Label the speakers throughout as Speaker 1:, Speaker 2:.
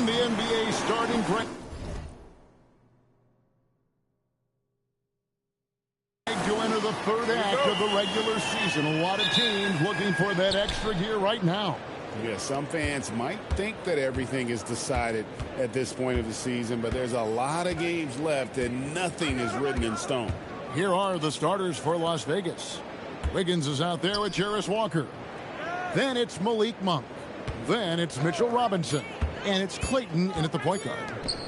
Speaker 1: the NBA starting break. To enter the third act of the regular season. A lot of teams looking for that extra gear right now.
Speaker 2: Yeah, some fans might think that everything is decided at this point of the season, but there's a lot of games left and nothing is written in stone.
Speaker 1: Here are the starters for Las Vegas. Wiggins is out there with Jarris Walker. Then it's Malik Monk. Then it's Mitchell Robinson. And it's Clayton in at the point guard.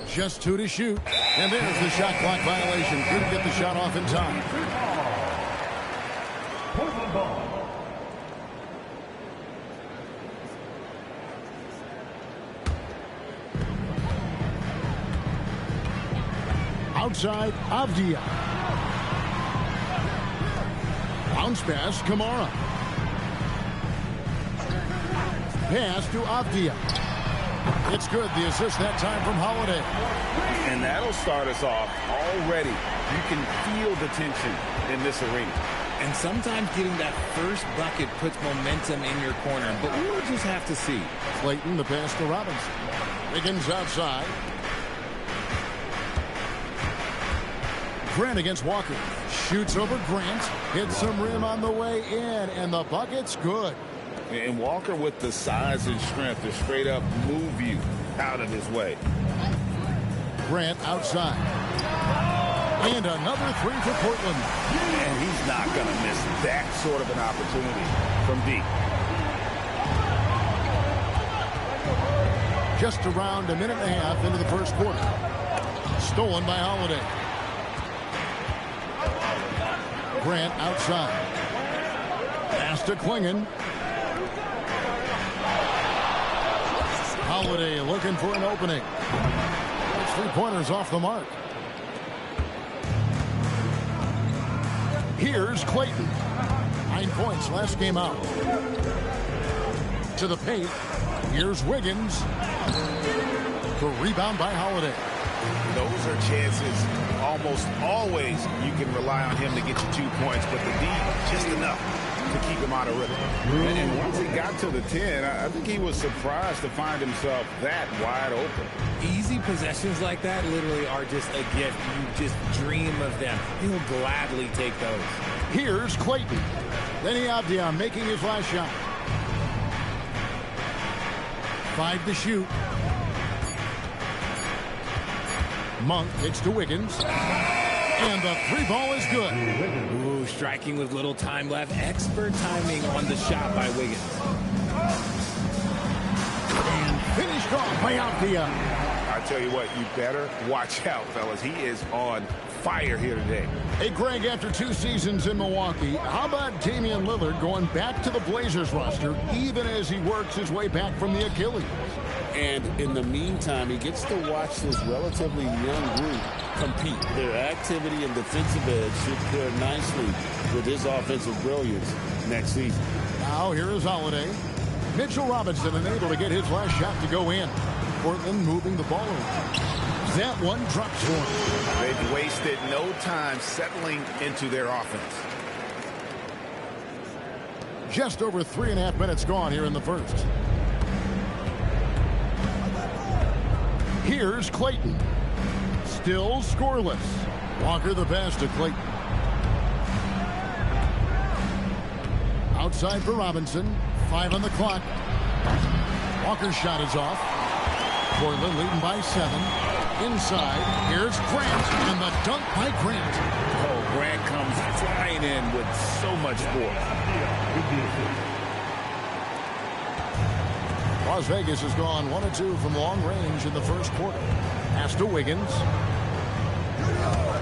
Speaker 1: Just 2 to shoot. And there's the shot clock violation. Couldn't get the shot off in time. Outside, Avdia. Bounce pass, Kamara. Pass to Avdia. It's good. The assist that time from Holiday.
Speaker 2: And that'll start us off already. You can feel the tension in this arena.
Speaker 3: And sometimes getting that first bucket puts momentum in your corner, but we'll just have to see.
Speaker 1: Clayton, the pass to Robinson. Wiggins outside. Grant against Walker. Shoots over Grant. Hits some rim on the way in, and the bucket's good.
Speaker 2: And Walker with the size and strength to straight up move you out of his way.
Speaker 1: Grant outside. And another three for Portland.
Speaker 2: And he's not going to miss that sort of an opportunity from deep.
Speaker 1: Just around a minute and a half into the first quarter. Stolen by Holiday. Grant outside. Pass to Klingon. Holiday looking for an opening. It's 3-pointers off the mark. Here's Clayton. 9 points last game out. To the paint. Here's Wiggins. The rebound by Holiday.
Speaker 2: Those are chances almost always you can rely on him to get you 2 points, but the D just enough to keep him out of rhythm. And once he got to the 10, I think he was surprised to find himself that wide open.
Speaker 3: Easy possessions like that literally are just a gift. You just dream of them. He'll gladly take those.
Speaker 1: Here's Clayton. Benny Avdia making his last shot. 5 to shoot. Monk kicks to Wiggins. And the 3-ball is good.
Speaker 3: Ooh, striking with little time left. Expert timing on the shot by Wiggins.
Speaker 1: And finished off by Avdia.
Speaker 2: I tell you what, you better watch out, fellas. He is on fire here today.
Speaker 1: Hey, Greg, after 2 seasons in Milwaukee, how about Damian Lillard going back to the Blazers roster even as he works his way back from the Achilles?
Speaker 2: And in the meantime, he gets to watch this relatively young group compete. Their activity and defensive edge should pair nicely with his offensive brilliance next season.
Speaker 1: Now here is Holiday. Mitchell Robinson unable to get his last shot to go in. Portland moving the ball around. That one drops for him.
Speaker 2: They've wasted no time settling into their offense.
Speaker 1: Just over 3.5 minutes gone here in the first. Here's Clayton. Still scoreless. Walker the pass to Clayton. Outside for Robinson. 5 on the clock. Walker's shot is off. Portland leading by 7. Inside. Here's Grant. And the dunk by Grant.
Speaker 2: Oh, Grant comes flying in with so much force.
Speaker 1: Las Vegas has gone 1 of 2 from long range in the first quarter. Pass to Wiggins.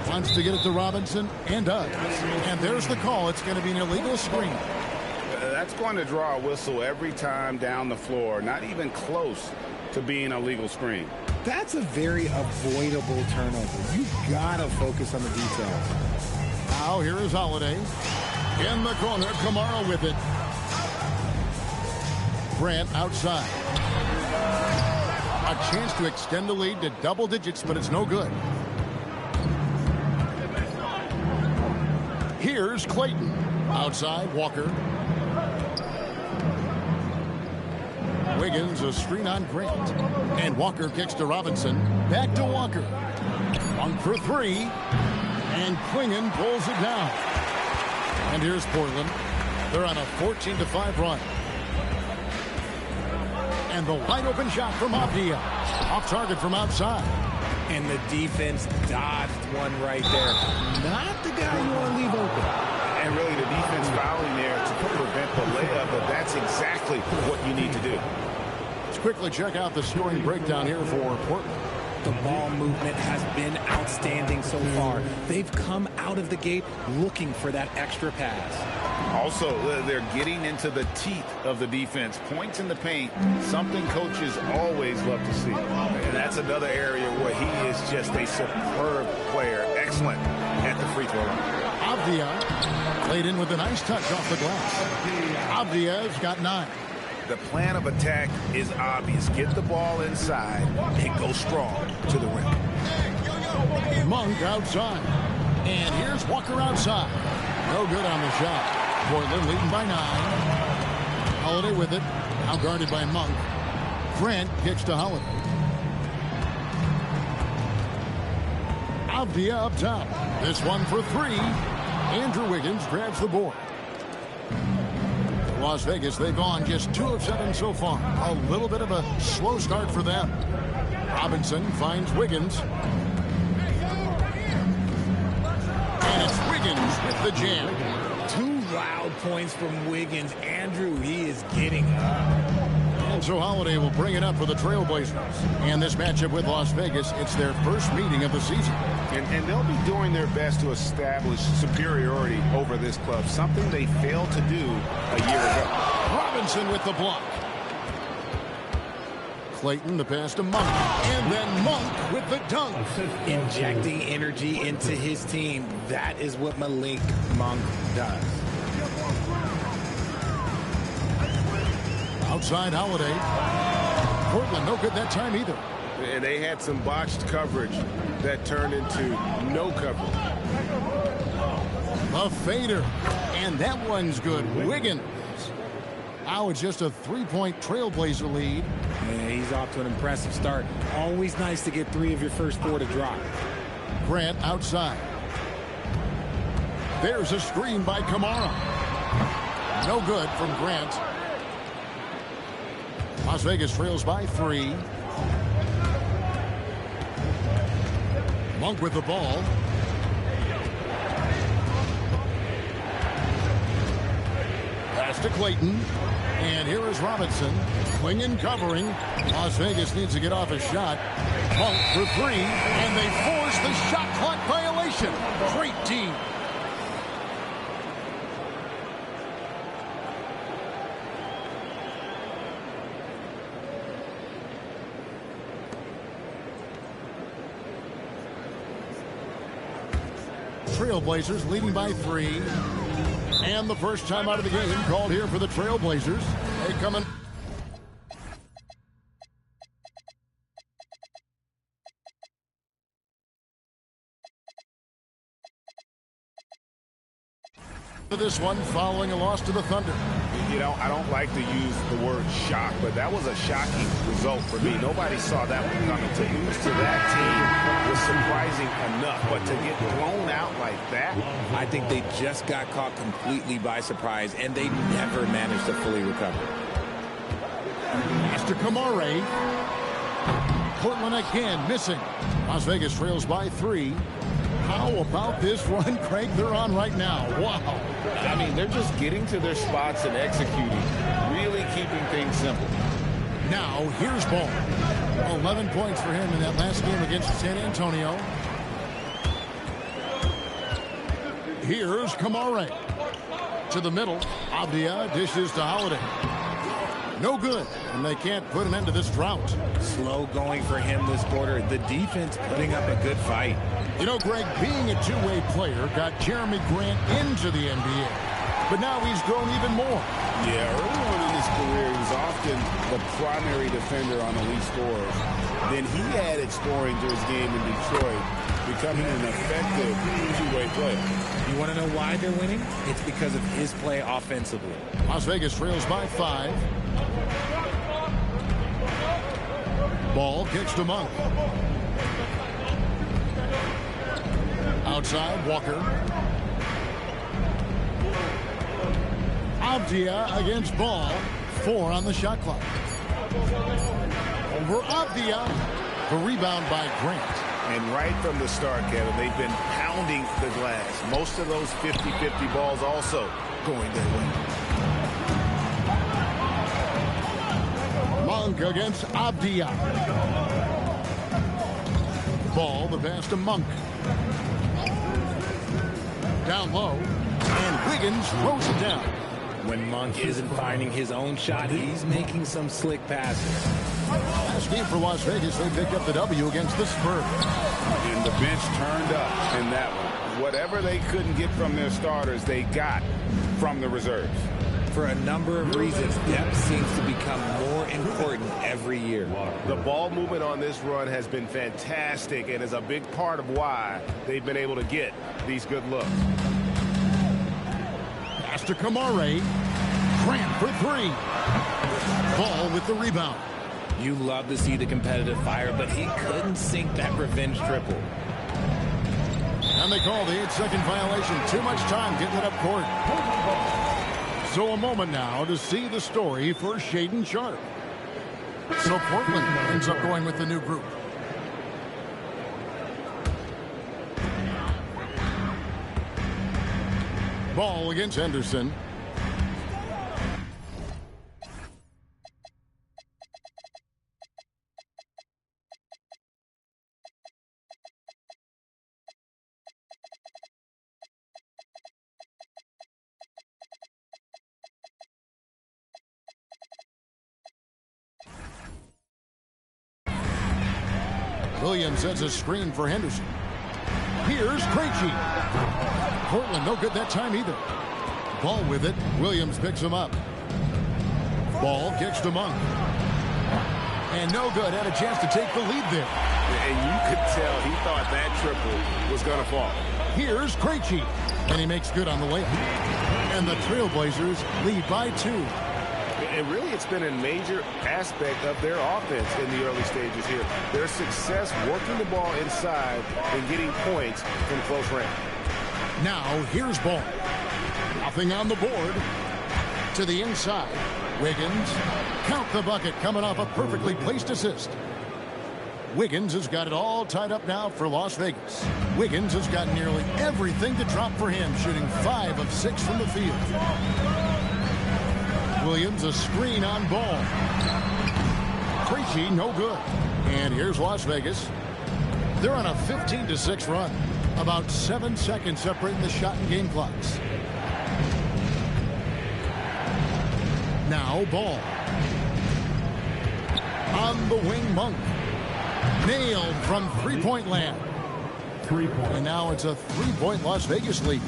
Speaker 1: Wants to get it to Robinson and does. And there's the call. It's going to be an illegal screen.
Speaker 2: That's going to draw a whistle every time down the floor. Not even close to being a legal screen.
Speaker 4: That's a very avoidable turnover. You've got to focus on the details.
Speaker 1: Now here is Holiday. In the corner, Kamara with it. Grant outside. A chance to extend the lead to double digits, but it's no good. Here's Clayton. Outside, Walker. Wiggins a screen on Grant. And Walker kicks to Robinson. Back to Walker. Monk for three. And Klingon pulls it down. And here's Portland. They're on a 14-5 run. And the wide open shot from Avdia. Off target from outside.
Speaker 3: And the defense dodged one right there. Not the guy you want to leave open.
Speaker 2: And really the defense fouling there to prevent the layup, but that's exactly what you need to do.
Speaker 1: Let's quickly check out the scoring breakdown here for Portland.
Speaker 3: The ball movement has been outstanding so far. They've come out of the gate looking for that extra pass.
Speaker 2: Also, they're getting into the teeth of the defense. Points in the paint, something coaches always love to see. And that's another area where he is just a superb player. Excellent at the free throw line.
Speaker 1: Avdia played in with a nice touch off the glass. Avdia's got 9.
Speaker 2: The plan of attack is obvious. Get the ball inside and go strong to the rim.
Speaker 1: Monk outside. And here's Walker outside. No good on the shot. Portland leading by 9. Holiday with it. Now guarded by Monk. Grant kicks to Holiday. Avdia up top. This one for 3. Andrew Wiggins grabs the board. Las Vegas, they've gone just 2 of 7 so far. A little bit of a slow start for them. Robinson finds Wiggins. And it's Wiggins with the jam.
Speaker 3: 2 loud points from Wiggins. Andrew, he is getting up.
Speaker 1: And so Holiday will bring it up for the Trailblazers. And this matchup with Las Vegas, it's their first meeting of the season.
Speaker 2: And they'll be doing their best to establish superiority over this club, something they failed to do a year ago.
Speaker 1: Robinson with the block. Clayton the pass to Monk. And then Monk with the dunk.
Speaker 3: Injecting energy into his team. That is what Malik Monk does.
Speaker 1: Outside Holiday. Portland no good that time either.
Speaker 2: And they had some botched coverage that turned into no coverage.
Speaker 1: A fader. And that one's good. Wiggins. Now it's just a 3-point Trailblazer lead.
Speaker 3: Yeah, he's off to an impressive start. Always nice to get 3 of your first 4 to drop.
Speaker 1: Grant outside. There's a screen by Kamara. No good from Grant. Las Vegas trails by 3. Monk with the ball. Pass to Clayton. And here is Robinson. Klingon covering. Las Vegas needs to get off a shot. Monk for 3. And they force the shot clock violation. Great team. Trailblazers leading by 3. And the first time out of the game called here for the Trailblazers. They coming. This one following a loss to the Thunder.
Speaker 2: You know, I don't like to use the word shock, but that was a shocking result for me. Nobody saw that one coming. To lose to that team was surprising enough, but to get blown out like that.
Speaker 3: I think they just got caught completely by surprise, and they never managed to fully recover.
Speaker 1: Mr. Kamara. Portland again missing. Las Vegas trails by 3. How about this run, Craig, they're on right now? Wow.
Speaker 2: I mean, they're just getting to their spots and executing, really keeping things simple.
Speaker 1: Now, here's Ball. 11 points for him in that last game against San Antonio. Here's Kamara. To the middle. Avdia dishes to Holiday. No good, and they can't put an end to this drought.
Speaker 3: Slow going for him this quarter. The defense putting up a good fight.
Speaker 1: You know, Greg, being a two-way player got Jeremy Grant into the NBA. But now he's grown even more.
Speaker 2: Yeah, early on in his career, he was often the primary defender on elite scorers. Then he added scoring to his game in Detroit, becoming an effective two-way player.
Speaker 3: You want to know why they're winning? It's because of his play offensively.
Speaker 1: Las Vegas trails by 5. Ball kicks to Monk. Outside, Walker. Avdia against Ball. 4 on the shot clock. Over Avdia. The rebound by Grant.
Speaker 2: And right from the start, Kevin, they've been pounding the glass. Most of those 50-50 balls also going their way.
Speaker 1: Monk against Avdia. Ball, the pass to Monk. Down low. And Wiggins throws it down.
Speaker 3: When Monk isn't finding his own shot, he's making some slick passes.
Speaker 1: Last game for Las Vegas, they picked up the W against the Spurs.
Speaker 2: And the bench turned up in that one. Whatever they couldn't get from their starters, they got from the reserves.
Speaker 3: For a number of reasons, depth seems to become more important every year.
Speaker 5: The ball movement on this run has been fantastic and is a big part of why they've been able to get these good looks.
Speaker 1: Pass to Kamare. Grant for 3. Ball with the rebound.
Speaker 3: You love to see the competitive fire, but he couldn't sink that revenge triple.
Speaker 1: And they call the 8-second violation. Too much time getting it up court. So a moment now to see the story for Shaedon Sharpe. So Portland ends up going with the new group. Ball against Henderson. Williams sets a screen for Henderson. Here's Krejci. Portland no good that time either. Ball with it. Williams picks him up. Ball kicks to Monk. And no good. Had a chance to take the lead there.
Speaker 5: And you could tell he thought that triple was going to fall.
Speaker 1: Here's Krejci. And he makes good on the layup. And the Trailblazers lead by 2.
Speaker 5: And really, it's been a major aspect of their offense in the early stages here. Their success working the ball inside and getting points from close range.
Speaker 1: Now, here's Ball. Nothing on the board. To the inside. Wiggins. Count the bucket coming off a perfectly placed assist. Wiggins has got it all tied up now for Las Vegas. Wiggins has got nearly everything to drop for him, shooting 5 of 6 from the field. Williams a screen on Ball. Krejci no good. And here's Las Vegas. They're on a 15-6 run. About 7 seconds separating the shot and game clocks. Now Ball. On the wing, Monk. Nailed from three-point land. 3-point. And now it's a 3-point Las Vegas lead.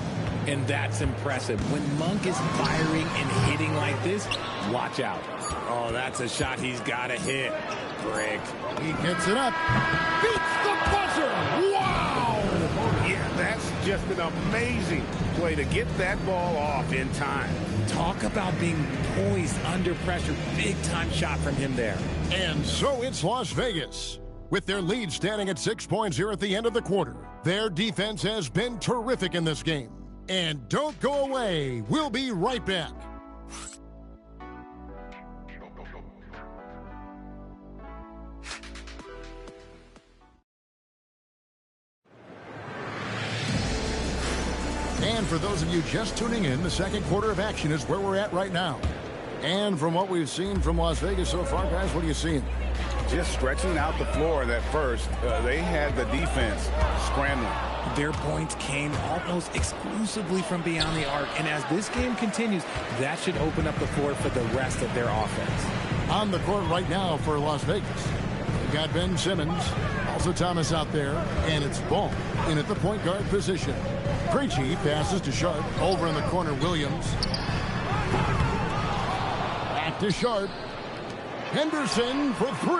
Speaker 3: And that's impressive. When Monk is firing and hitting like this, watch out. Oh, that's a shot he's got to hit. Brick.
Speaker 1: He gets it up. Beats the buzzer. Wow!
Speaker 5: Yeah, that's just an amazing play to get that ball off in time.
Speaker 3: Talk about being poised under pressure. Big-time shot from him there.
Speaker 1: And so it's Las Vegas. With their lead standing at 6 points here at the end of the quarter. Their defense has been terrific in this game. And don't go away. We'll be right back. And for those of you just tuning in, the second quarter of action is where we're at right now. And from what we've seen from Las Vegas so far, guys, what are you seeing?
Speaker 2: Just stretching out the floor that first. They had the defense scrambling.
Speaker 3: Their points came almost exclusively from beyond the arc. And as this game continues, that should open up the floor for the rest of their offense.
Speaker 1: On the court right now for Las Vegas. We've got Ben Simmons, also Thomas out there, and it's Ball in at the point guard position. Krejci passes to Sharpe. Over in the corner, Williams. Back to Sharpe. Henderson for 3.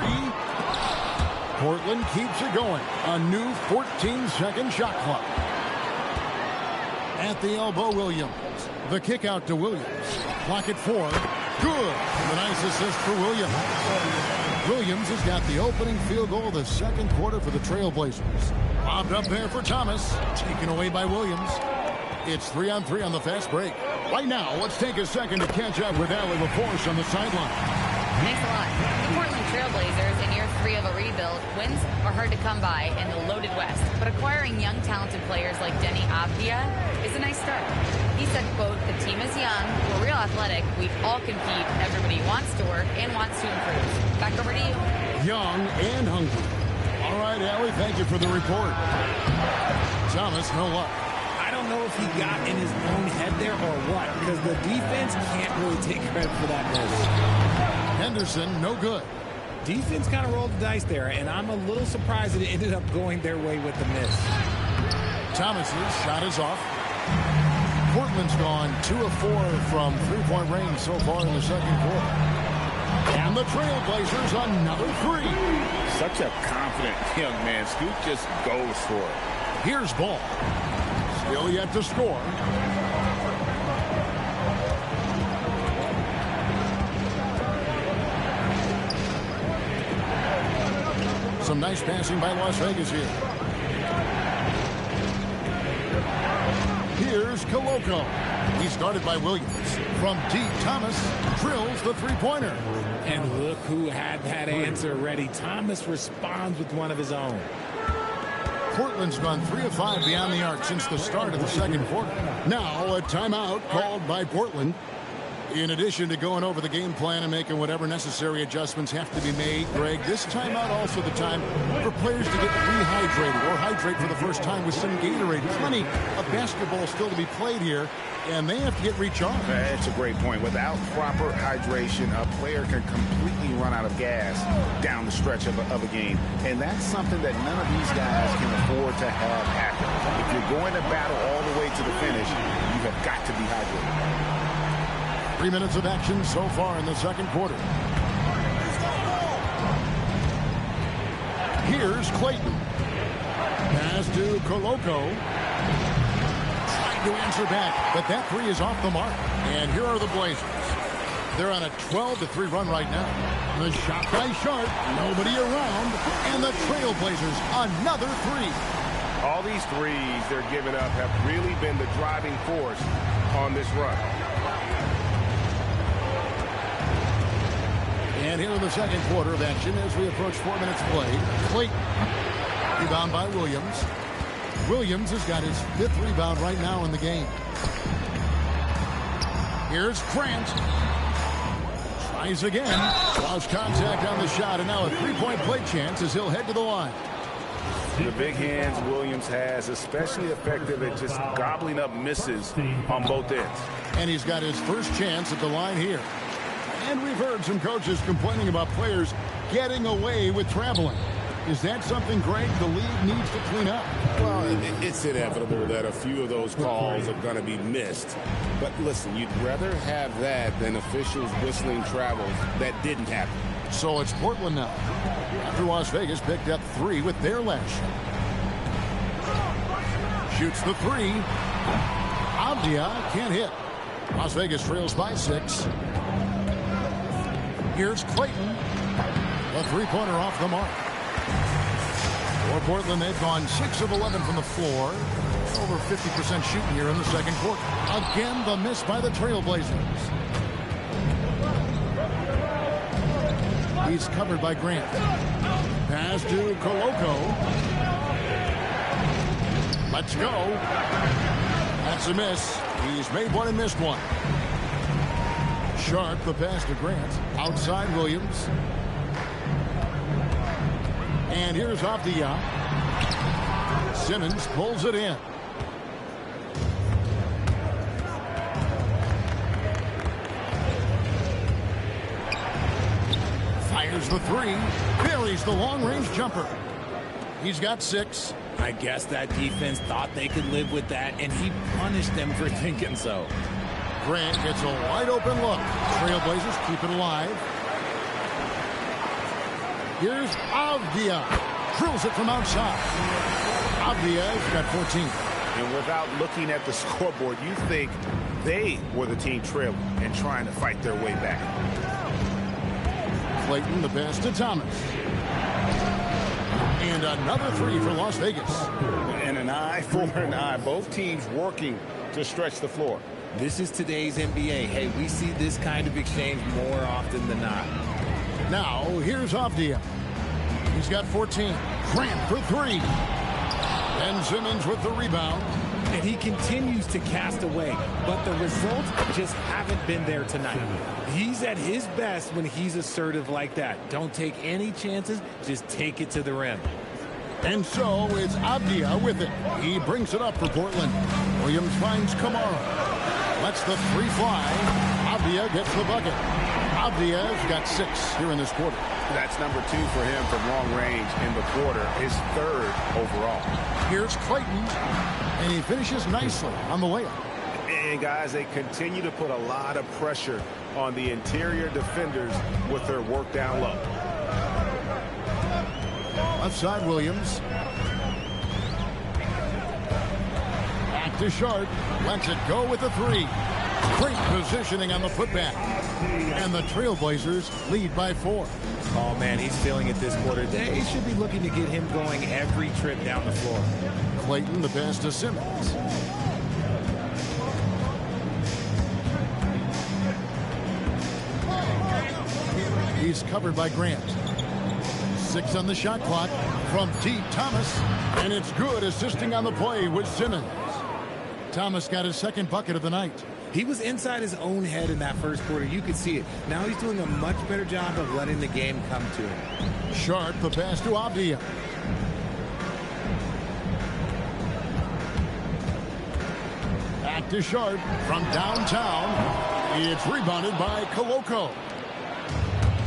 Speaker 1: Portland keeps it going. A new 14-second shot clock. At the elbow, Williams. The kick out to Williams. Clock at 4. Good. And a nice assist for Williams. Williams has got the opening field goal of the second quarter for the Trailblazers. Lobbed up there for Thomas. Taken away by Williams. It's 3-on-3 on the fast break. Right now, let's take a second to catch up with Lvv Por on the sideline.
Speaker 6: Thanks a lot. The Portland Trailblazers, in year 3 of a rebuild, wins are hard to come by in the loaded West. But acquiring young, talented players like Denny Avdia is a nice start. He said, quote, "The team is young, we're real athletic, we all compete, everybody wants to work and wants to improve." Back over to you.
Speaker 1: Young and hungry. All right, Allie, thank you for the report. Thomas, no luck.
Speaker 3: I don't know if he got in his own head there or what, because the defense can't really take credit for that miss.
Speaker 1: Henderson, no good.
Speaker 3: Defense kind of rolled the dice there, and I'm a little surprised that it ended up going their way with the miss.
Speaker 1: Thomas's shot is off. Portland's gone 2 of 4 from three-point range so far in the second quarter. And the Trailblazers another 3.
Speaker 2: Such a confident young man. Scoot just goes for it.
Speaker 1: Here's Ball. Still yet to score. Some nice passing by Las Vegas here. Here's Koloko. He's guarded by Williams. From deep, Thomas drills the three-pointer.
Speaker 3: And look who had that answer ready. Thomas responds with one of his own.
Speaker 1: Portland's gone 3 of 5 beyond the arc since the start of the second quarter. Now a timeout called by Portland. In addition to going over the game plan and making whatever necessary adjustments have to be made, Greg, this timeout also the time for players to get rehydrated or hydrate for the first time with some Gatorade. Plenty of basketball still to be played here, and they have to get recharged.
Speaker 2: That's a great point. Without proper hydration, a player can completely run out of gas down the stretch of a game. And that's something that none of these guys can afford to have happen. If you're going to battle all the way to the finish, you have got to be hydrated.
Speaker 1: 3 minutes of action so far in the second quarter. Here's Clayton. Pass to Koloko. Trying to answer back, but that 3 is off the mark. And here are the Blazers. They're on a 12-3 run right now. The shot by Sharp. Nobody around. And the Trailblazers another 3.
Speaker 5: All these threes they're giving up have really been the driving force on this run.
Speaker 1: And here in the second quarter of action as we approach 4 minutes played. Clayton. Rebound by Williams. Williams has got his 5th rebound right now in the game. Here's Grant. Tries again. Lost contact on the shot, and now a 3-point play chance as he'll head to the line.
Speaker 5: The big hands Williams has, especially effective at just gobbling up misses on both ends.
Speaker 1: And he's got his first chance at the line here. And we've heard some coaches complaining about players getting away with traveling. Is that something, Greg, the league needs to clean up?
Speaker 7: Well, it's inevitable that a few of those calls are going to be missed. But listen, you'd rather have that than officials whistling travels that didn't happen.
Speaker 1: So it's Portland now. After Las Vegas picked up 3 with their last shot. Shoots the 3. Avdia can't hit. Las Vegas trails by 6. Here's Clayton. A 3-pointer off the mark. For Portland, they've gone 6 of 11 from the floor. Over 50% shooting here in the second quarter. Again, the miss by the Trailblazers. He's covered by Grant. Pass to Koloko. Let's go. That's a miss. He's made one and missed one. Sharp, the pass to Grant. Outside Williams. And here's Avdia. Simmons pulls it in. Fires the 3. Buries the long-range jumper. He's got 6.
Speaker 3: I guess that defense thought they could live with that, and he punished them for thinking so.
Speaker 1: Grant gets a wide-open look. Trailblazers keep it alive. Here's Avdia. Drills it from outside. Avdia's got 14.
Speaker 2: And without looking at the scoreboard, you think they were the team trailing and trying to fight their way back.
Speaker 1: Clayton, the pass to Thomas. And another three for Las Vegas.
Speaker 2: And an eye for an eye. Both teams working to stretch the floor.
Speaker 3: This is today's NBA. Hey, we see this kind of exchange more often than not.
Speaker 1: Now, here's Avdia. He's got 14. Grant for three. And Simmons with the rebound.
Speaker 3: And he continues to cast away, but the results just haven't been there tonight. He's at his best when he's assertive like that. Don't take any chances, just take it to the rim.
Speaker 1: And so it's Avdia with it. He brings it up for Portland. Williams finds Kamara. Lets the three fly. Avdia gets the bucket. Avdia's got 6 here in this quarter.
Speaker 2: That's number 2 for him from long range in the quarter. His 3rd overall.
Speaker 1: Here's Clayton, and he finishes nicely on the layup.
Speaker 5: And guys, they continue to put a lot of pressure on the interior defenders with their work down low.
Speaker 1: Left side, Williams. Back to Sharp. Lets it go with the 3. Great positioning on the putback. And the Trailblazers lead by 4.
Speaker 3: Oh, man, he's feeling it this quarter. They should be looking to get him going every trip down the floor.
Speaker 1: Clayton, the pass to Simmons. He's covered by Grant. 6 on the shot clock from deep. Thomas, and it's good, assisting on the play with Simmons. Thomas got his 2nd bucket of the night.
Speaker 3: He was inside his own head in that first quarter. You could see it. Now he's doing a much better job of letting the game come to him.
Speaker 1: Sharp, the pass to Avdia. Back to Sharp from downtown. It's rebounded by Koloko.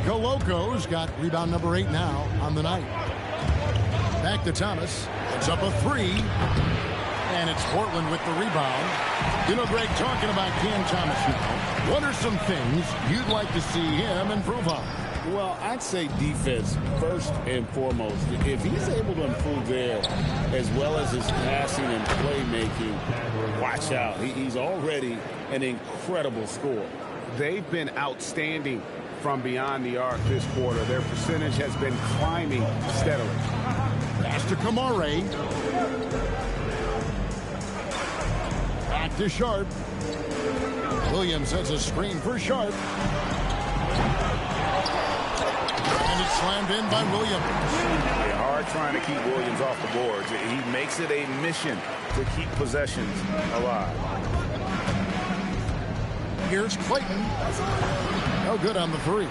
Speaker 1: Koloko's got rebound number 8 now on the night. Back to Thomas. It's up a 3. And it's Portland with the rebound. You know, Greg, talking about Cam Thomas now, what are some things you'd like to see him improve on?
Speaker 7: Well, I'd say defense first and foremost. If he's able to improve there as well as his passing and playmaking, watch out. He's already an incredible scorer.
Speaker 2: They've been outstanding from beyond the arc this quarter. Their percentage has been climbing steadily.
Speaker 1: Pass to Kamara. Back to Sharp. Williams has a screen for Sharp. And it's slammed in by Williams.
Speaker 2: They are trying to keep Williams off the boards. He makes it a mission to keep possessions alive.
Speaker 1: Here's Clayton. No good on the 3.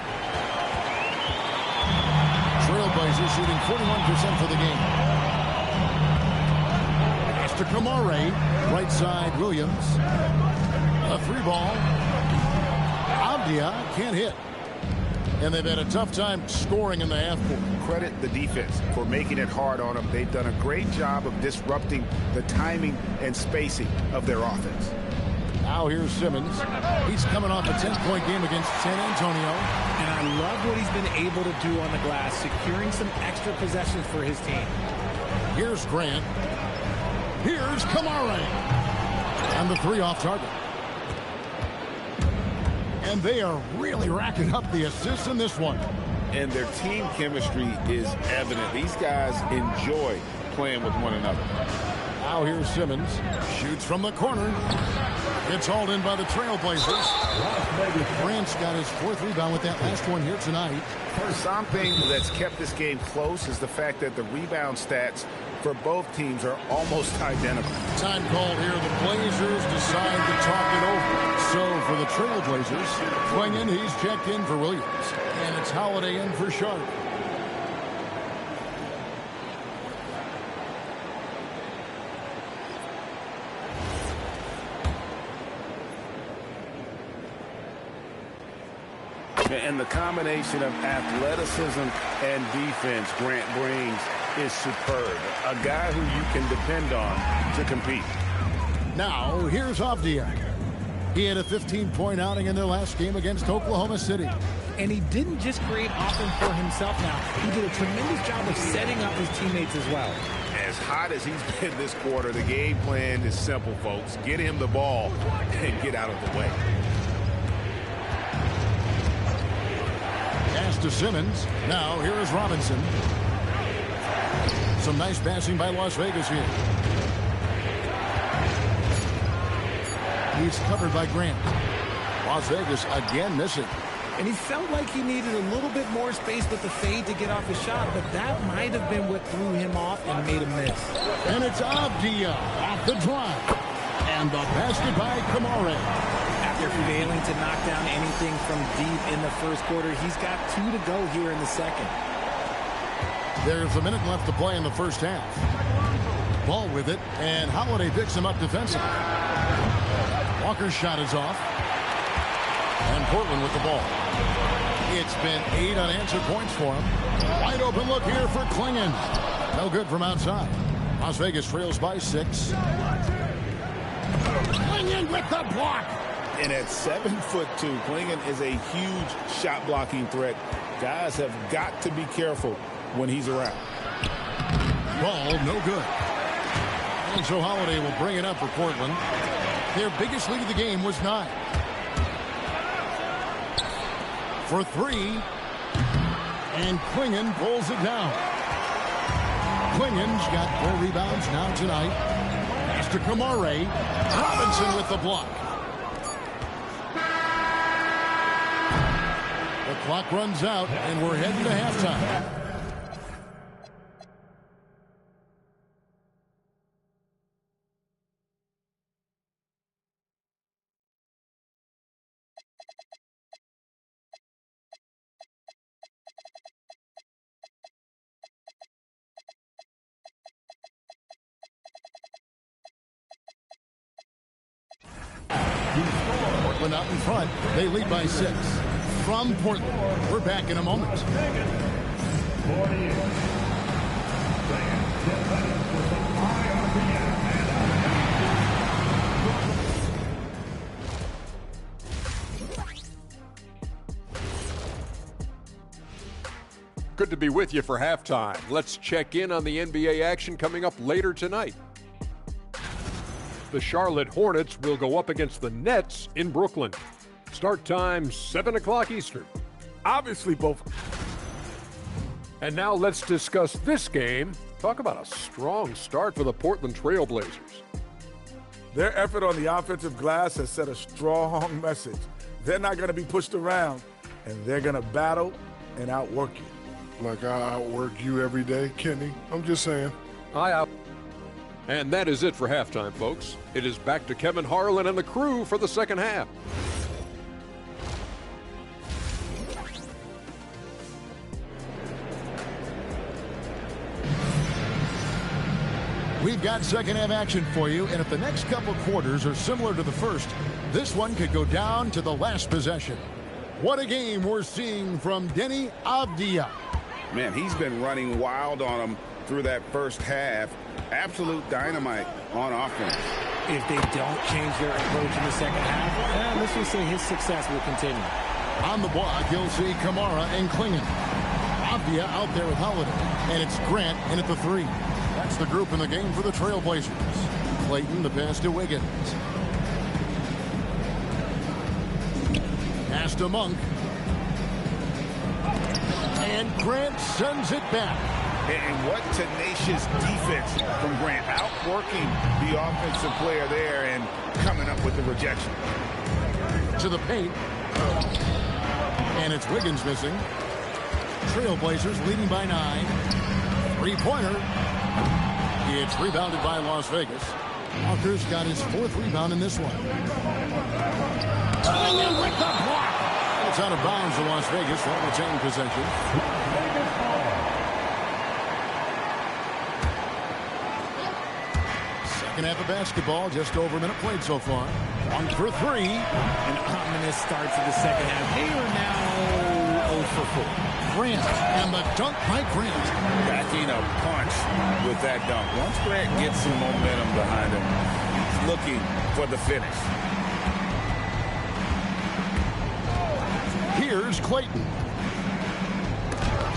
Speaker 1: Trailblazers shooting 41% for the game. Pass to Kamara. Right side, Williams. A 3-ball. Avdia can't hit. And they've had a tough time scoring in the half court.
Speaker 2: Credit the defense for making it hard on them. They've done a great job of disrupting the timing and spacing of their offense.
Speaker 1: Now here's Simmons. He's coming off a 10-point game against San Antonio.
Speaker 3: And I love what he's been able to do on the glass, securing some extra possessions for his team.
Speaker 1: Here's Grant. Here's Kamara. And the 3 off target. And they are really racking up the assists in this one.
Speaker 7: And their team chemistry is evident. These guys enjoy playing with one another.
Speaker 1: Now here's Simmons. Shoots from the corner. It's hauled in by the Trailblazers. Grant's got his 4th rebound with that last one here tonight.
Speaker 2: Something that's kept this game close is the fact that the rebound stats for both teams are almost identical.
Speaker 1: Time called here. The Blazers decide to talk it over. So for the Trailblazers, Klingon, he's checked in for Williams. And it's Holiday in for Sharp.
Speaker 2: And the combination of athleticism and defense Grant brings is superb. A guy who you can depend on to compete.
Speaker 1: Now, here's Avdia. He had a 15-point outing in their last game against Oklahoma City.
Speaker 3: And he didn't just create offense for himself now. He did a tremendous job of setting up his teammates as well.
Speaker 2: As hot as he's been this quarter, the game plan is simple, folks. Get him the ball and get out of the way.
Speaker 1: Pass to Simmons. Now here is Robinson. Some nice passing by Las Vegas here. He's covered by Grant. Las Vegas again missing.
Speaker 3: And he felt like he needed a little bit more space with the fade to get off his shot, but that might have been what threw him off and made him miss.
Speaker 1: And it's Avdia off the drive. And the basket by Kamare.
Speaker 3: After failing to knock down anything from deep in the first quarter, he's got 2 to go here in the second.
Speaker 1: There's a minute left to play in the first half. Ball with it, and Holiday picks him up defensively. Walker's shot is off. And Portland with the ball. It's been 8 unanswered points for him. Wide open look here for Klingon. No good from outside. Las Vegas trails by 6. Klingon with the block.
Speaker 2: And at 7'2", Klingon is a huge shot blocking threat. Guys have got to be careful when he's around.
Speaker 1: Ball no good. And so Holiday will bring it up for Portland. Their biggest lead of the game was 9. For 3. And Klingon pulls it down. Klingon's got 4 rebounds now tonight. Pass to Kamare. Robinson with the block. The clock runs out, and we're heading to halftime. Portland out in front. They lead by 6. From Portland. We're back in a moment.
Speaker 8: Good to be with you for halftime. Let's check in on the NBA action coming up later tonight. The Charlotte Hornets will go up against the Nets in Brooklyn. Start time 7 o'clock Eastern.
Speaker 9: Obviously both.
Speaker 8: And now let's discuss this game. Talk about a strong start for the Portland Trail Blazers.
Speaker 9: Their effort on the offensive glass has set a strong message. They're not going to be pushed around, and they're going to battle and outwork you.
Speaker 10: Like I outwork you every day, Kenny. I'm just saying.
Speaker 8: And that is it for halftime, folks. It is back to Kevin Harlan and the crew for the second half.
Speaker 1: We've got second half action for you, and if the next couple quarters are similar to the first, this one could go down to the last possession. What a game we're seeing from Deni Avdia.
Speaker 2: Man, he's been running wild on him through that first half. Absolute dynamite on offense.
Speaker 3: If they don't change their approach in the second half, let's just say his success will continue.
Speaker 1: On the block, you'll see Kamara and Klingon. Avdia out there with Holiday, and it's Grant in at the 3. That's the group in the game for the Trailblazers. Clayton, the pass to Wiggins. Pass to Monk. And Grant sends it back.
Speaker 2: And what tenacious defense from Grant. Outworking the offensive player there and coming up with the rejection.
Speaker 1: To the paint. And it's Wiggins missing. Trailblazers leading by 9. 3-pointer. It's rebounded by Las Vegas. Walker's got his 4th rebound in this one. Klingon with the block. It's out of bounds to Las Vegas. They'll retain possession. Second half of basketball, just over a minute played so far. 1 for 3.
Speaker 3: An ominous start to the second half. They are now 0 for 4.
Speaker 1: Grant, and the dunk by Grant.
Speaker 2: Backing a punch with that dunk. Once Grant gets some momentum behind him, he's looking for the finish.
Speaker 1: Here's Clayton.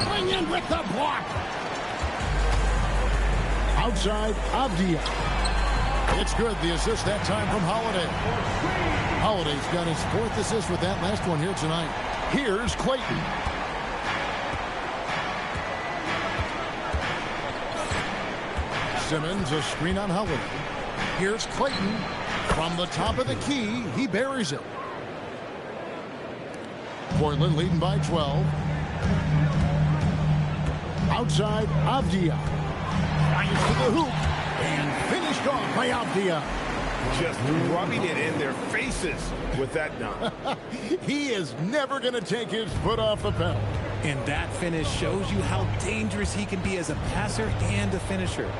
Speaker 1: Klingon with the block. Outside, Avdia. It's good. The assist that time from Holiday. Holiday's got his 4th assist with that last one here tonight. Here's Clayton. Simmons, a screen on Holiday. Here's Clayton. From the top of the key, he buries it. Portland leading by 12. Outside, Avdia. Fires to the hoop. And finished off by Avdia.
Speaker 5: Just rubbing it in their faces with that dunk.
Speaker 1: He is never going to take his foot off the pedal.
Speaker 3: And that finish shows you how dangerous he can be as a passer and a finisher.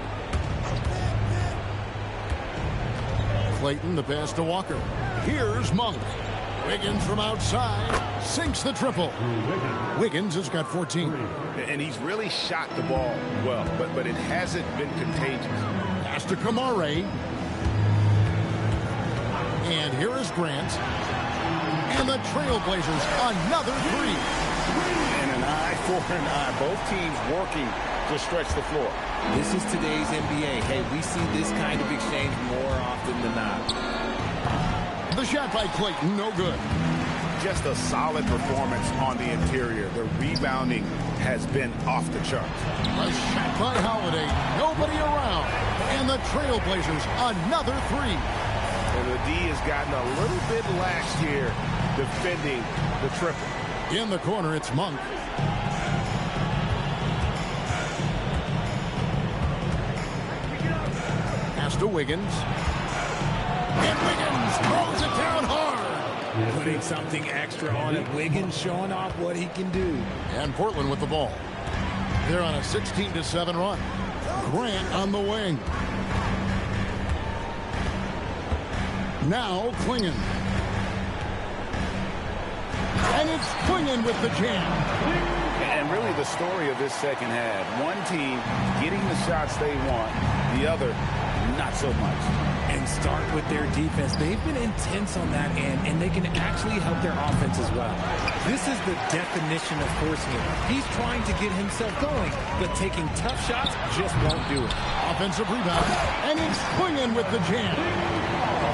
Speaker 1: Clayton, the pass to Walker. Here's Monk. Wiggins from outside sinks the triple. Wiggins has got 14.
Speaker 5: And he's really shot the ball well, but it hasn't been contagious.
Speaker 1: Pass to Kamare. And here is Grant. And the Trailblazers, another three.
Speaker 2: And an eye for an eye. Both teams working to stretch the floor.
Speaker 3: This is today's NBA. Hey, we see this kind of exchange more often than not.
Speaker 1: The shot by Clayton, no good.
Speaker 5: Just a solid performance on the interior. The rebounding has been off the charts.
Speaker 1: A shot by Holiday, nobody around. And the Trailblazers, another three.
Speaker 5: And the D has gotten a little bit lax here defending the triple.
Speaker 1: In the corner, it's Monk. Pass to Wiggins. And Wiggins throws it down hard.
Speaker 3: Putting something extra on it. Wiggins showing off what he can do.
Speaker 1: And Portland with the ball. They're on a 16-7 run. Grant on the wing. Now Klingon. And it's Klingon with the jam.
Speaker 2: And really the story of this second half. One team getting the shots they want, the other not so much.
Speaker 3: And start with their defense. They've been intense on that end, and they can actually help their offense as well. This is the definition of forcing it. He's trying to get himself going, but taking tough shots just won't do it.
Speaker 1: Offensive rebound, and it's Klingon with the jam.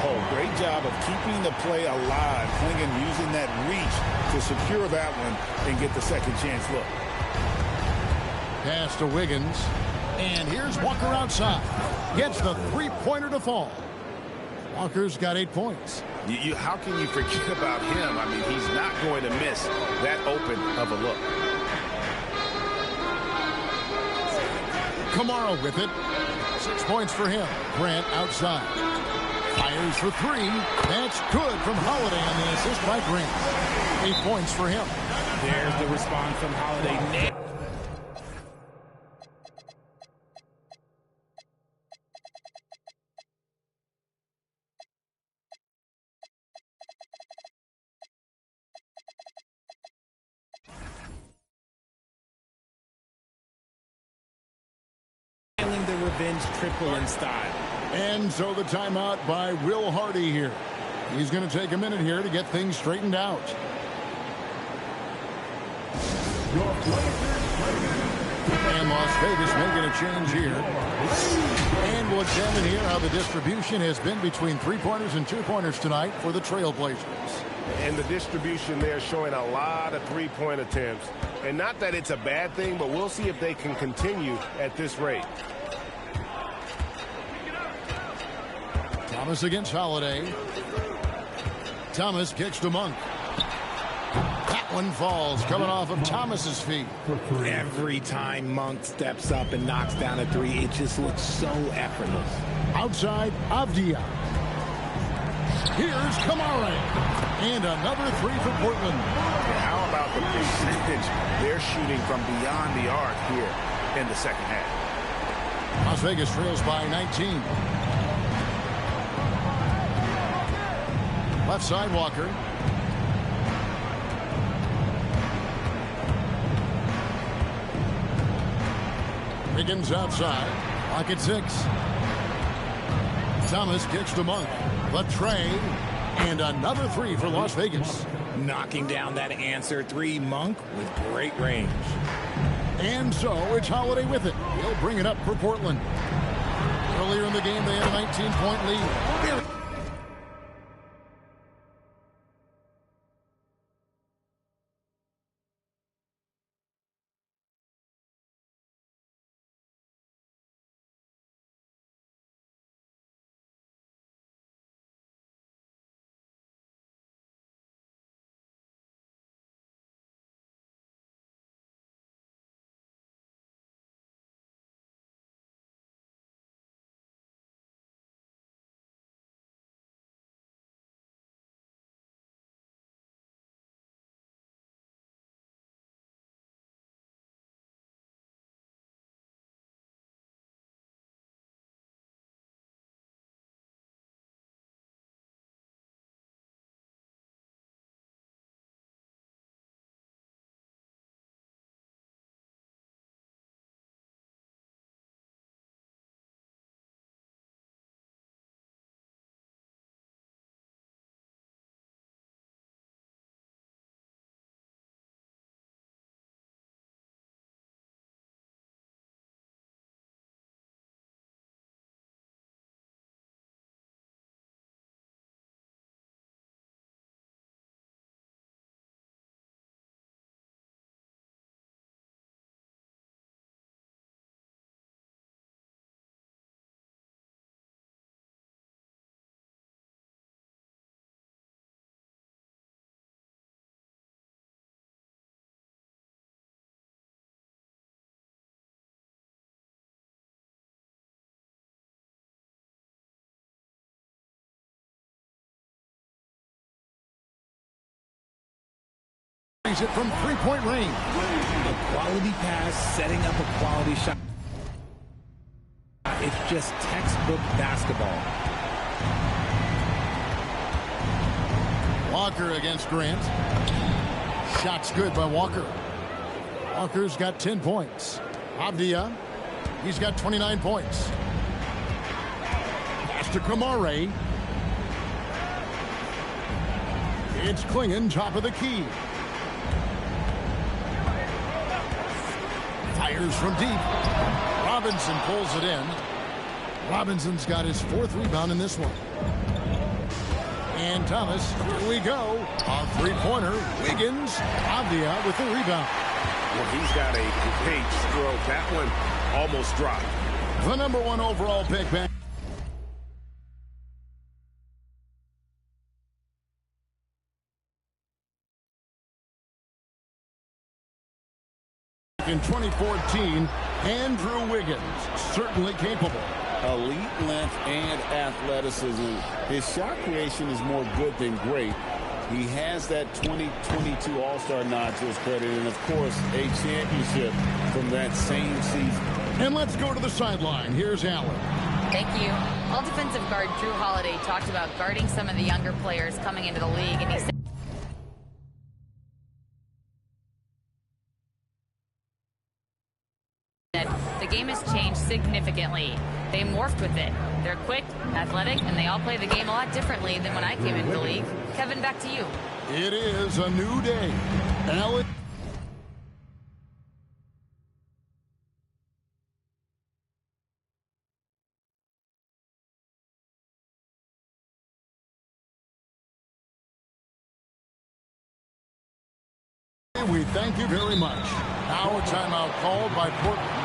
Speaker 2: Oh, great job of keeping the play alive. Klingon using that reach to secure that one and get the second chance look.
Speaker 1: Pass to Wiggins. And here's Walker outside. Gets the three-pointer to fall. Walker's got 8 points.
Speaker 5: How can you forget about him? I mean, he's not going to miss that open of a look.
Speaker 1: Kamara with it. 6 points for him. Grant outside. Fires for three. That's good from Holiday on the assist by Grant. 8 points for him.
Speaker 3: There's the response from Holiday. The revenge triple in style.
Speaker 1: And so the timeout by Will Hardy here. He's going to take a minute here to get things straightened out. And Las Vegas making a change here. And we'll examine here how the distribution has been between three-pointers and two-pointers tonight for the Trailblazers.
Speaker 5: And the distribution there showing a lot of three-point attempts. And not that it's a bad thing, but we'll see if they can continue at this rate.
Speaker 1: Thomas against Holiday. Thomas kicks to Monk. That one falls, coming off of Thomas's feet.
Speaker 3: Every time Monk steps up and knocks down a three, it just looks so effortless.
Speaker 1: Outside, Avdia. Here's Kamare. And another three for Portland.
Speaker 5: How about the percentage they're shooting from beyond the arc here in the second half?
Speaker 1: Las Vegas trails by 19. Left side, Walker. Wiggins outside. Clock at 6. Thomas kicks to Monk. The trade. And another three for Las Vegas.
Speaker 3: Knocking down that answer three. Monk with great range.
Speaker 1: And so it's Holiday with it. He'll bring it up for Portland. Earlier in the game, they had a 19-point lead. bangs it from three-point range.
Speaker 3: A quality pass, setting up a quality shot. It's just textbook basketball.
Speaker 1: Walker against Grant. Shot's good by Walker. Walker's got 10 points. Avdia, he's got 29 points. Pass to Kamare. It's Klingon, top of the key. Fires from deep. Robinson pulls it in. Robinson's got his 4th rebound in this one. And Thomas, here we go. A three-pointer. Wiggins, Avdia with the rebound.
Speaker 5: Well, he's got a great stroke. That one almost dropped.
Speaker 1: The #1 overall pick back in 2014, Andrew Wiggins, certainly capable.
Speaker 7: Elite length and athleticism. His shot creation is more good than great. He has that 2022 All-Star nod to his credit, and of course, a championship from that same season.
Speaker 1: And let's go to the sideline. Here's Allen.
Speaker 6: Thank you. All defensive guard Drew Holiday talked about guarding some of the younger players coming into the league, and he said the game has changed significantly. They morphed with it. They're quick, athletic, and they all play the game a lot differently than when I came into the league. Kevin, back to you.
Speaker 1: It is a new day. Allen. We thank you very much. Now a timeout called by Portland.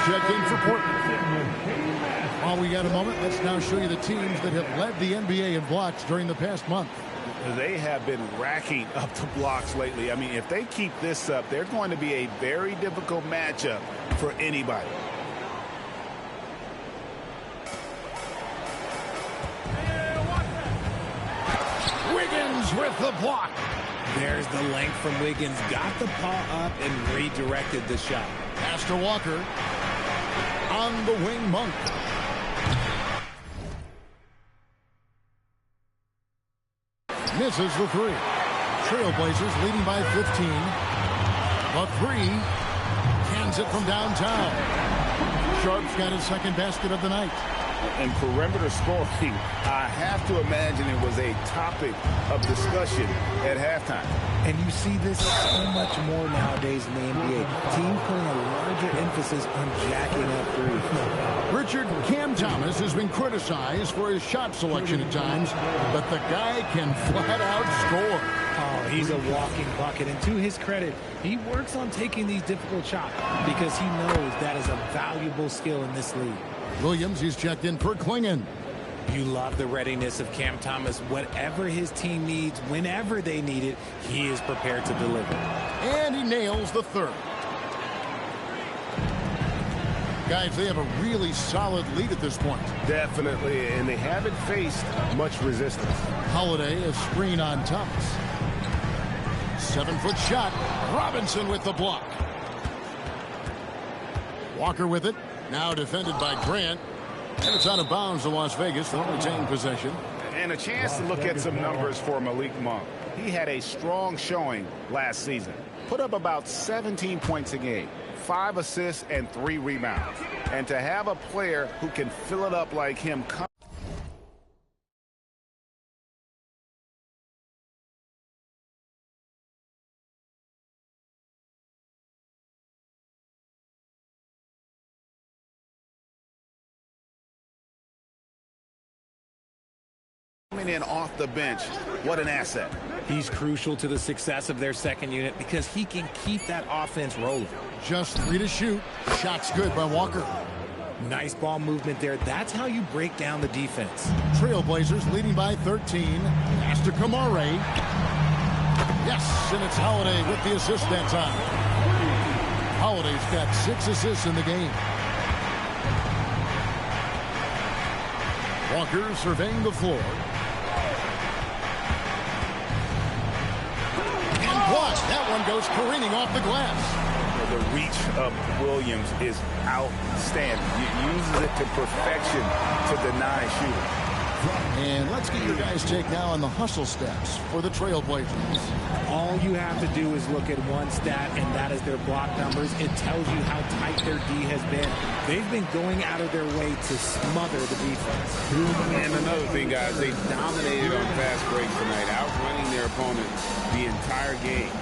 Speaker 1: Check in for Portland. While we got a moment, let's now show you the teams that have led the NBA in blocks during the past month.
Speaker 2: They have been racking up the blocks lately. I mean, if they keep this up, they're going to be a very difficult matchup for anybody.
Speaker 1: Wiggins with the block.
Speaker 3: There's the length from Wiggins. Got the paw up and redirected the shot.
Speaker 1: Pass to Walker. On the wing, Monk. Misses the three. Trailblazers leading by 15. A three. Cans it from downtown. Sharp's got his 2nd basket of the night.
Speaker 2: And perimeter scoring, I have to imagine it was a topic of discussion at halftime.
Speaker 3: And you see this so much more nowadays in the NBA. Teams putting a larger emphasis on jacking up threes.
Speaker 1: Richard, Cam Thomas has been criticized for his shot selection at times, but the guy can flat out score.
Speaker 3: Oh, he's a walking bucket. And to his credit, he works on taking these difficult shots because he knows that is a valuable skill in this league.
Speaker 1: Williams, he's checked in for Klingon.
Speaker 3: You love the readiness of Cam Thomas. Whatever his team needs, whenever they need it, he is prepared to deliver.
Speaker 1: And he nails the 3rd. Guys, they have a really solid lead at this point.
Speaker 5: Definitely, and they haven't faced much resistance.
Speaker 1: Holiday, a screen on Thomas. 7-foot shot. Robinson with the block. Walker with it. Now defended by Grant. And it's out of bounds to Las Vegas. They'll retain possession.
Speaker 2: And a chance to look at some numbers for Malik Monk. He had a strong showing last season. Put up about 17 points a game, 5 assists, and 3 rebounds. And to have a player who can fill it up like him coming in off the bench, what an asset.
Speaker 3: He's crucial to the success of their second unit because he can keep that offense rolling.
Speaker 1: Just 3 to shoot. Shot's good by Walker.
Speaker 3: Nice ball movement there. That's how you break down the defense.
Speaker 1: Trailblazers leading by 13. Pass to Kamare. Yes, and it's Holiday with the assist that time. Holiday's got 6 assists in the game. Walker surveying the floor. And blocked. That one goes careening off the glass.
Speaker 2: The reach of Williams is outstanding. He uses it to perfection to deny shooting.
Speaker 1: And let's get your guys' take now on the hustle stats for the Trailblazers.
Speaker 3: All you have to do is look at one stat, and that is their block numbers. It tells you how tight their D has been. They've been going out of their way to smother the defense.
Speaker 7: And another thing, guys, they dominated on fast breaks tonight, outrunning their opponent the entire game.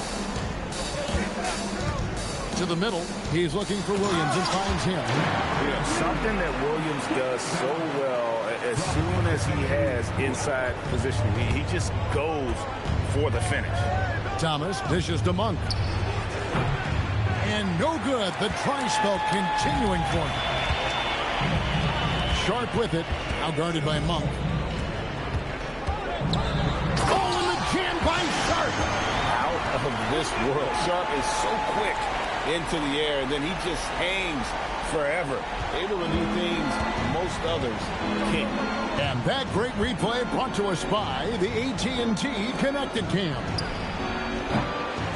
Speaker 1: To the middle, he's looking for Williams and finds him.
Speaker 2: Something that Williams does so well as soon as he has inside position, he just goes for the finish.
Speaker 1: Thomas dishes to Monk. And no good. The try-spell continuing for him. Sharp with it. Now guarded by Monk. Oh, and the jam by Sharp.
Speaker 7: Out of this world. Sharp is so quick into the air, and then he just hangs forever, able to do things most others can't.
Speaker 1: And that great replay brought to us by the AT&T Connected Cam.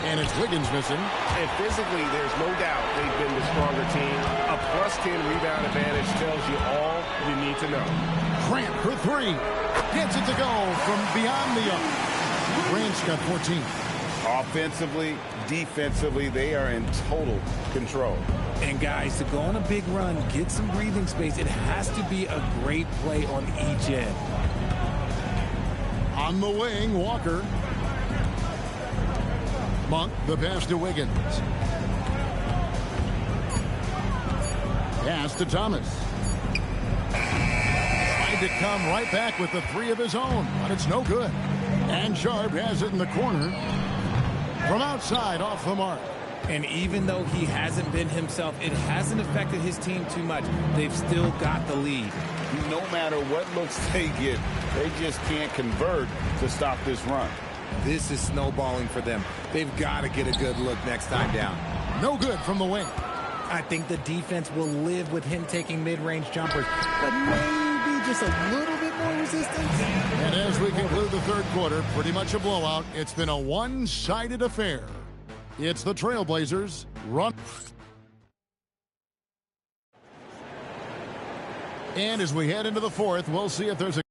Speaker 1: And it's Wiggins missing.
Speaker 5: And physically, there's no doubt they've been the stronger team. A +10 rebound advantage tells you all you need to know.
Speaker 1: Grant for 3. Gets it to go from beyond the arc. Grant's got 14.
Speaker 7: Offensively, defensively, they are in total control.
Speaker 3: And guys, to go on a big run, get some breathing space, it has to be a great play on each end.
Speaker 1: On the wing, Walker. Monk, the pass to Wiggins. Pass to Thomas. Tried to come right back with the 3 of his own, but it's no good. And Sharp has it in the corner. From outside, off the mark.
Speaker 3: And even though he hasn't been himself, it hasn't affected his team too much. They've still got the lead.
Speaker 7: No matter what looks they get, they just can't convert to stop this run.
Speaker 4: This is snowballing for them. They've got to get a good look next time down.
Speaker 1: No good from the wing.
Speaker 3: I think the defense will live with him taking mid-range jumpers, but maybe just a little bit more resistance.
Speaker 1: And as we conclude the third quarter, pretty much a blowout. It's been a one-sided affair. It's the Trailblazers run. And as we head into the fourth, we'll see if there's a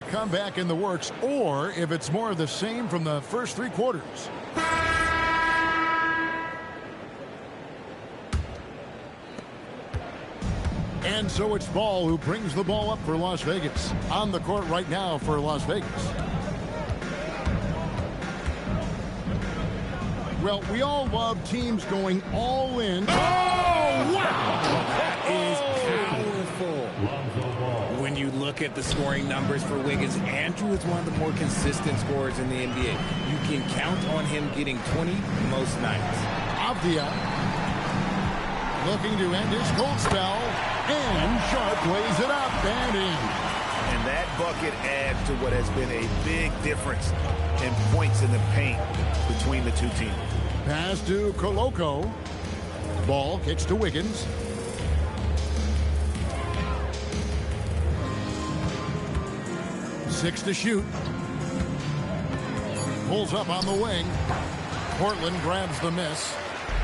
Speaker 1: comeback in the works, or if it's more of the same from the first 3 quarters. And so it's Ball who brings the ball up for Las Vegas. On the court right now for Las Vegas. Well, we all love teams going all in. Oh, wow!
Speaker 3: That is powerful. When you look at the scoring numbers for Wiggins, Andrew is one of the more consistent scorers in the NBA. You can count on him getting 20 most nights.
Speaker 1: Avdia looking to end his cold spell. And Sharp plays it up and in.
Speaker 2: And that bucket adds to what has been a big difference in points in the paint between the two teams.
Speaker 1: Pass to Koloko. Ball kicks to Wiggins. Six to shoot. Pulls up on the wing. Portland grabs the miss.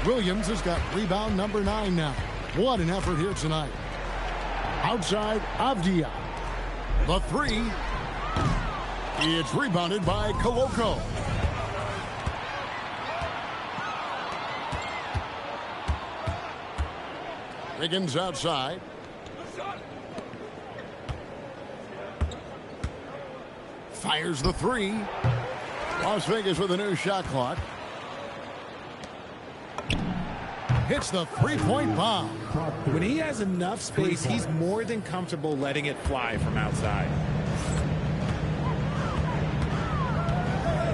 Speaker 1: Williams has got rebound number 9 now. What an effort here tonight. Outside, Avdia. The 3. It's rebounded by Koloko. Wiggins outside. Fires the 3. Las Vegas with a new shot clock. Hits the three-point bomb.
Speaker 3: When he has enough space, he's more than comfortable letting it fly from outside.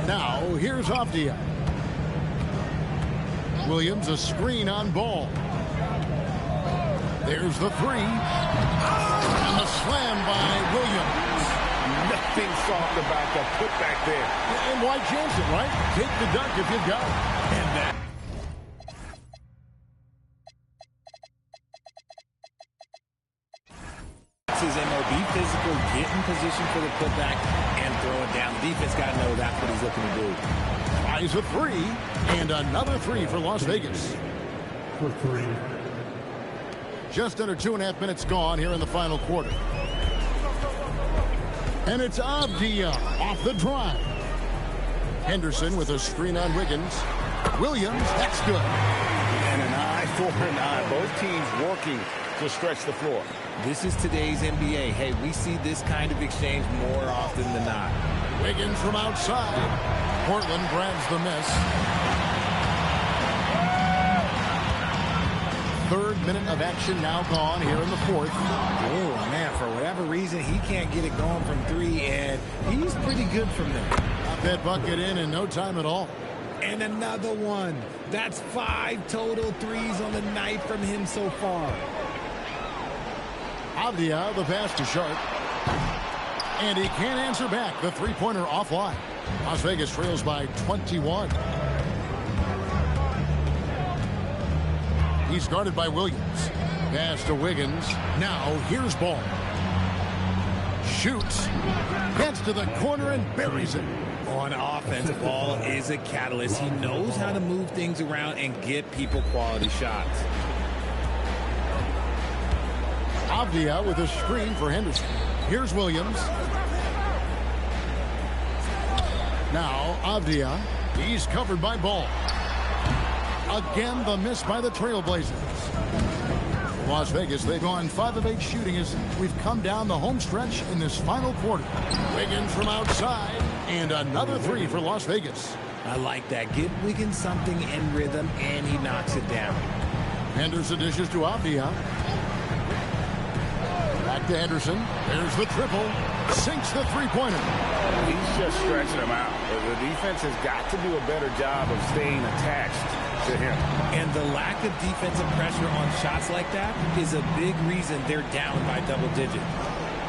Speaker 1: Now, here's Avdia. Williams, a screen on Ball. There's the three. And the slam by Williams.
Speaker 2: Nothing soft about the putback there.
Speaker 1: And why chance it, right? Take the dunk if you've got it.
Speaker 3: And that. His MO, be physical, get in position for the putback, and throw it down. The defense got to know that's what he's looking to do.
Speaker 1: Tries a three, and another three for Las Vegas.
Speaker 10: For three.
Speaker 1: Just under 2.5 minutes gone here in the final quarter. And it's Avdia off the drive. Henderson with a screen on Wiggins. Williams, that's good.
Speaker 7: And an eye for an eye. Both teams working to stretch the floor.
Speaker 3: This is today's NBA. Hey, we see this kind of exchange more often than not.
Speaker 1: Wiggins from outside. Portland grabs the miss. Third minute of action now gone here in the fourth.
Speaker 3: Oh, man, for whatever reason, he can't get it going from three, and he's pretty good from there.
Speaker 1: Got that bucket in no time at all.
Speaker 3: And another one. That's 5 total threes on the night from him so far.
Speaker 1: Avdia, the pass to Sharp. And he can't answer back. The three-pointer offline. Las Vegas trails by 21. He's guarded by Williams. Pass to Wiggins. Now here's Ball. Shoots. Gets to the corner and buries it.
Speaker 3: On offense, Ball is a catalyst. He knows how to move things around and get people quality shots.
Speaker 1: Avdia with a screen for Henderson. Here's Williams. Now Avdia. He's covered by Ball. Again, the miss by the Trailblazers. Las Vegas, they've gone 5 of 8 shooting as we've come down the home stretch in this final quarter. Wiggins from outside, and another three for Las Vegas.
Speaker 3: I like that. Give Wiggins something in rhythm, and he knocks it down.
Speaker 1: Henderson dishes to Avdia. Back to Henderson. There's the triple. Sinks the three-pointer.
Speaker 2: He's just stretching him out. The defense has got to do a better job of staying attached to him.
Speaker 3: And the lack of defensive pressure on shots like that is a big reason they're down by double digits.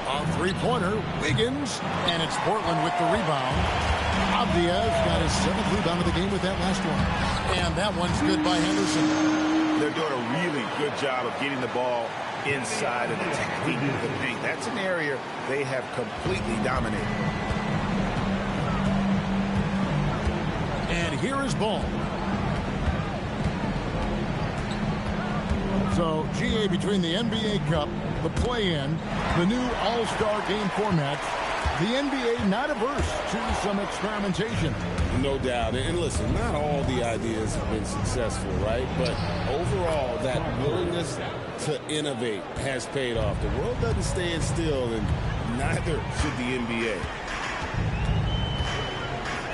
Speaker 1: On three-pointer, Wiggins, and it's Portland with the rebound. Avdia's got his 7th rebound of the game with that last one. And that one's good by Henderson.
Speaker 2: They're doing a really good job of getting the ball inside and attacking the paint. That's an area they have completely dominated.
Speaker 1: And here is Ball. So, GA, between the NBA Cup, the play-in, the new All-Star game format, the NBA not averse to some experimentation.
Speaker 7: No doubt. And listen, not all the ideas have been successful, right? But overall, that willingness to innovate has paid off. The world doesn't stand still, and neither should the NBA.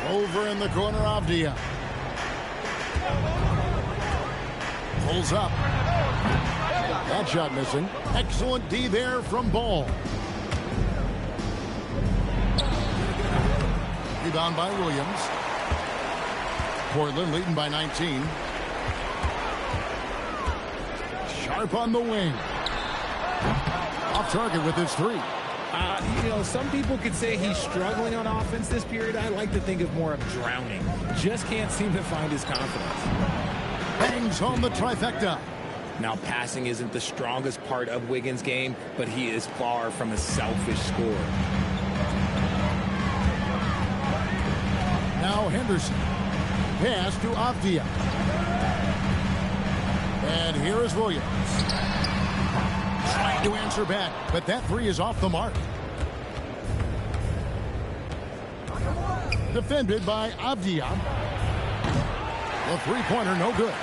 Speaker 1: Over in the corner, Avdia. Pulls up. That shot missing. Excellent D there from Ball. Rebound by Williams. Portland leading by 19. Sharp on the wing. Off target with his three.
Speaker 3: You know, some people could say he's struggling on offense this period. I like to think of more of drowning. Just can't seem to find his confidence.
Speaker 1: Bangs home the trifecta.
Speaker 3: Now, passing isn't the strongest part of Wiggins' game, but he is far from a selfish scorer.
Speaker 1: Now Henderson. Pass to Avdia. And here is Williams. Trying to answer back, but that three is off the mark. Defended by Avdia. The three-pointer, no good.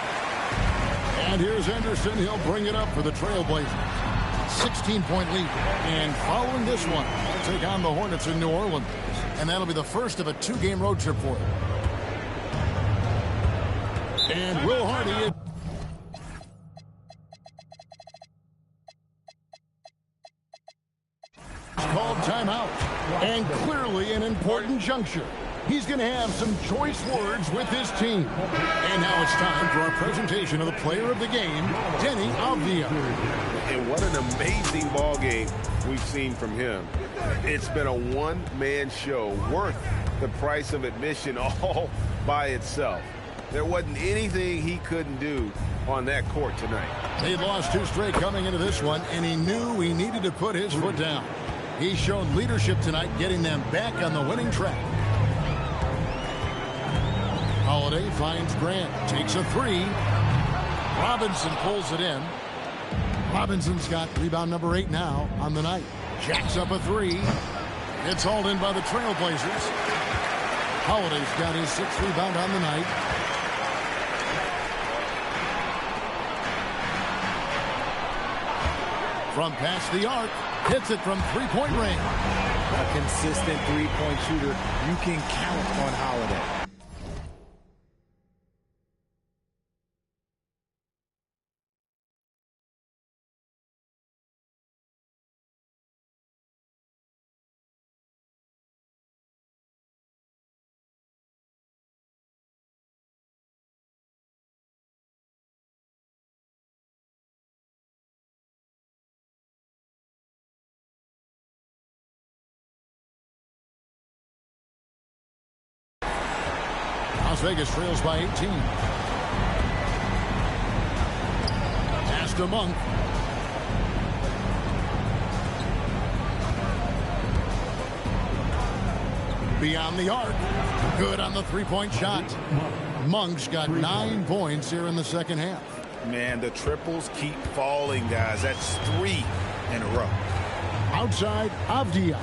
Speaker 1: And here's Henderson. He'll bring it up for the Trailblazers. 16-point lead. And following this one, they'll take on the Hornets in New Orleans. And that'll be the first of a 2-game road trip for them. And Will Hardy... called timeout. And clearly an important juncture. He's going to have some choice words with his team. And now it's time for our presentation of the player of the game, Denny Avdia.
Speaker 5: And what an amazing ball game we've seen from him. It's been a one-man show worth the price of admission all by itself. There wasn't anything he couldn't do on that court tonight.
Speaker 1: He lost 2 straight coming into this one, and he knew he needed to put his foot down. He showed leadership tonight, getting them back on the winning track. Holiday finds Grant, takes a 3. Robinson pulls it in. Robinson's got rebound number 8 now on the night. Jacks up a 3. It's hauled in by the Trailblazers. Holiday's got his 6th rebound on the night. From past the arc, hits it from three-point range.
Speaker 4: A consistent three-point shooter. You can count on Holiday.
Speaker 1: Las Vegas trails by 18. Pass to Monk. Beyond the arc. Good on the three-point shot. Monk's got 9 points here in the second half.
Speaker 2: Man, the triples keep falling, guys. That's 3 in a row.
Speaker 1: Outside, Avdia.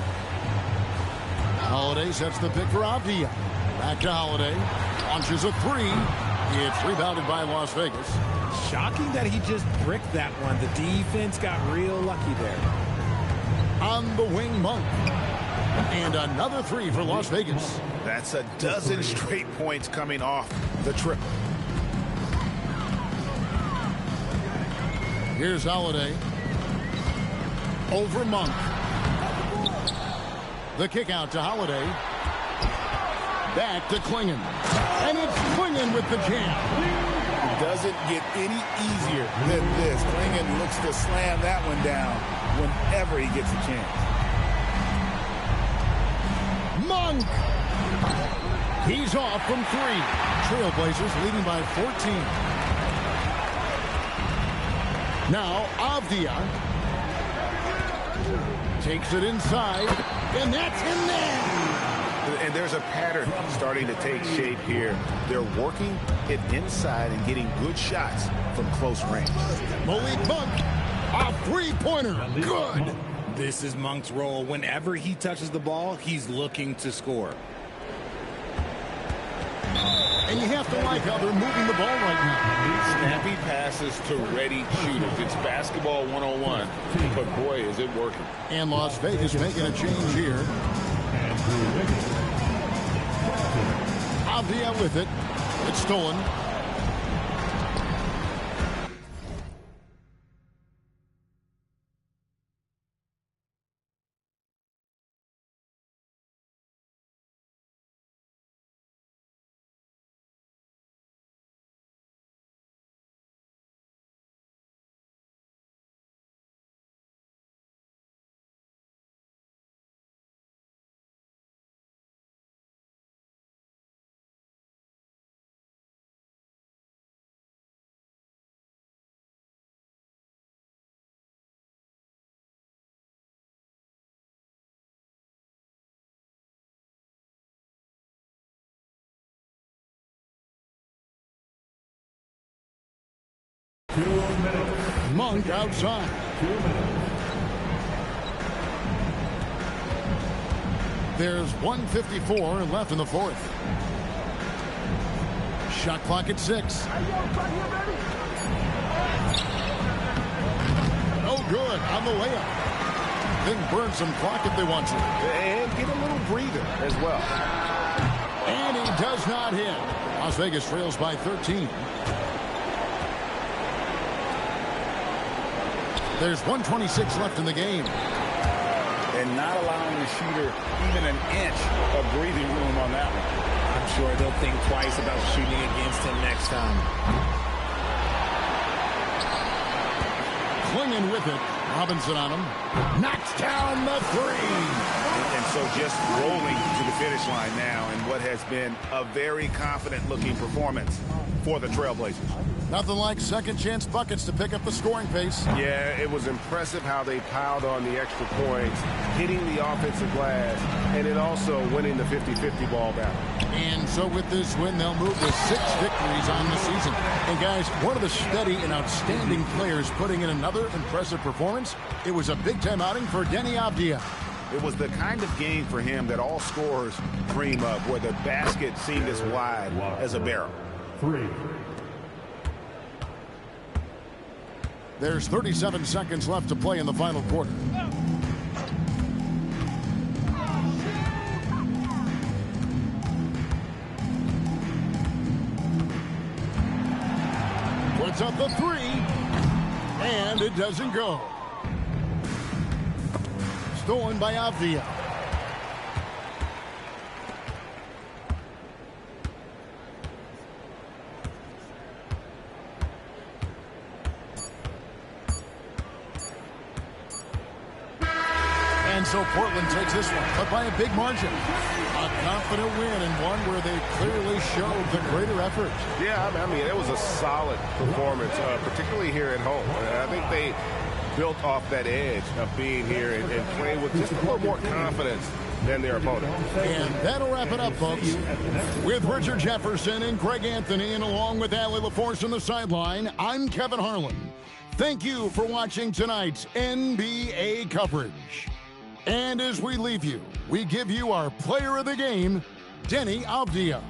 Speaker 1: Holiday sets the pick for Avdia. Back to Holiday. Launches a 3. It's rebounded by Las Vegas.
Speaker 3: Shocking that he just bricked that one. The defense got real lucky there.
Speaker 1: On the wing, Monk. And another 3 for Las Vegas.
Speaker 2: That's a dozen straight points coming off the triple.
Speaker 1: Here's Holiday. Over Monk. The kick out to Holiday. Back to Klingon. And it's Klingon with the jam.
Speaker 9: It doesn't get any easier than this. Klingon looks to slam that one down whenever he gets a chance.
Speaker 1: Monk! He's off from 3. Trailblazers leading by 14. Now Avdia takes it inside, and that's in there.
Speaker 2: And there's a pattern starting to take shape here. They're working it inside and getting good shots from close range.
Speaker 1: Malik Monk, a three-pointer. Good.
Speaker 3: This is Monk's role. Whenever he touches the ball, he's looking to score.
Speaker 1: And you have to like how they're moving the ball right now.
Speaker 7: Snappy passes to ready shooters. It's basketball 101, but boy, is it working.
Speaker 1: And Las Vegas making a change here. Avdia with it. It's stolen. Monk outside. There's 1:54 left in the fourth. Shot clock at 6. No good on the layup. Then burn some clock if they want to.
Speaker 5: And get a little breather as well.
Speaker 1: And he does not hit. Las Vegas trails by 13. There's 1:26 left in the game.
Speaker 9: And not allowing the shooter even an inch of breathing room on that one.
Speaker 3: sure they'll think twice about shooting against him next time.
Speaker 1: Clinging with it. Robinson on him. Knocks down the three.
Speaker 2: And so just rolling to the finish line now in what has been a very confident-looking performance for the Trailblazers.
Speaker 1: Nothing like second chance buckets to pick up the scoring pace.
Speaker 5: Yeah, it was impressive how they piled on the extra points, hitting the offensive glass, and then also winning the 50-50 ball battle.
Speaker 1: And so with this win, they'll move to 6 victories on the season. And guys, one of the steady and outstanding players putting in another impressive performance. It was a big-time outing for Deni Avdija.
Speaker 2: It was the kind of game for him that all scorers dream of, where the basket seemed as wide as a barrel.
Speaker 11: 3.
Speaker 1: There's 37 seconds left to play in the final quarter. Puts up the three, and it doesn't go. Stolen by Avdija. And so Portland takes this one, but by a big margin. A confident win and one where they clearly showed the greater effort.
Speaker 5: Yeah, I mean, it was a solid performance, particularly here at home. I think they built off that edge of being here and playing with just a little more confidence than their opponent.
Speaker 1: And that'll wrap it up, folks. With Richard Jefferson and Greg Anthony, and along with Allie LaForce on the sideline, I'm Kevin Harlan. Thank you for watching tonight's NBA coverage. And as we leave you, we give you our player of the game, Deni Avdija.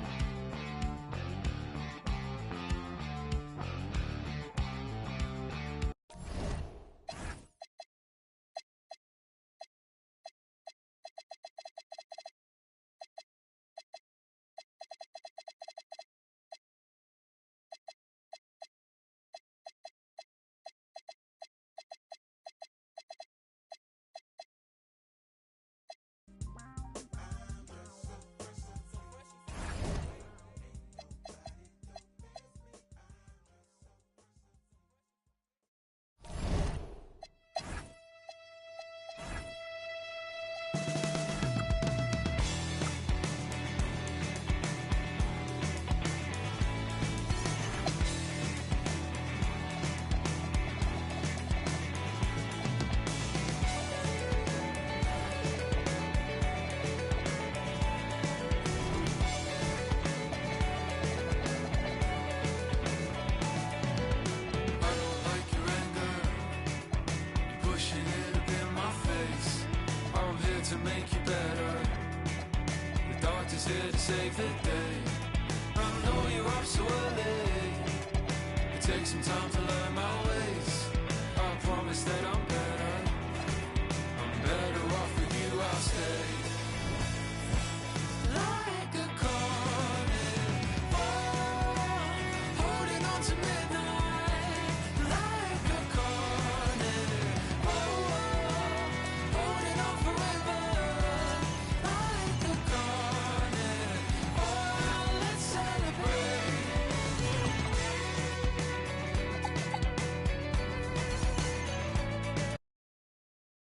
Speaker 12: Here to save the day. I know you're up so early. It takes some time to learn my ways. I promise that I'm better off with you, I'll stay.